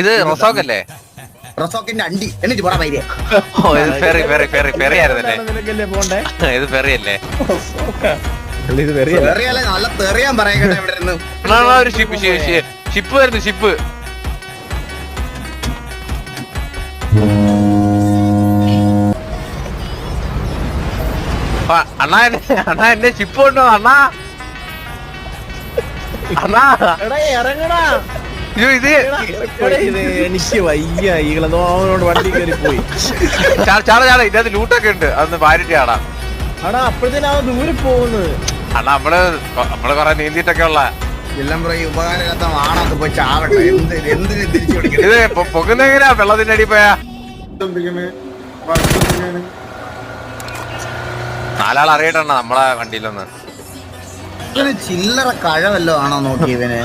ഇത് റൊസോക്കല്ലേ? റൊസോക്കിന്റെ അണ്ടി എന്നിട്ട് പോടാ പൈര്. ഓ ഇത് ഫെറി ഫെറി ഫെറി ഫെറി ആയിരുന്നല്ലേ? നിനക്കല്ലേ പോണ്ടേ? ഇത് ഫെറി അല്ലേ? ഇത് വെറിയല്ല. തെറിയല്ലേ നല്ല തെറിയാൻ പറയട്ടെ ഇവിടെ ഇരുന്ന്. ഒരു ഷിപ്പ് വരുന്നു ഷിപ്പ്. അണ്ണാ എന്നെ ഷിപ്പ് കൊണ്ടോ അണ്ണാ? അണ്ണാ എടാ ഇറങ്ങടാ. അയ്യോ ഇത് എനിക്ക് വയ്യ. ഈകളോട് വണ്ടി കയറി പോയി. ചാടാ ഇതിനകത്ത് ലൂട്ടൊക്കെ ഉണ്ട്, അതൊന്ന് വാരിട്ട് ചാടാം. അടാ അപ്പോഴത്തേനാ ദൂരെ പോകുന്നത്. അണ്ണാ നമ്മള് കൊറേ നീന്തിട്ടൊക്കെ ഉള്ള എല്ലാം പറയും ഉപകാരമില്ലാത്ത ആണൊക്കെ പോയി ചാവട്ടെ. എന്തിനു തിരിച്ചു പിടിക്കണം? ഇത് പൊങ്ങുന്ന എങ്ങനെയാ വെള്ളത്തിന്റെ അടി പോയാ? നാലാൾ അറിയട്ടണ്ണ നമ്മളെ വണ്ടിയിലൊന്ന്. ചില്ലറ കഴവല്ലോ ആണോ നോക്കി ഇവന്?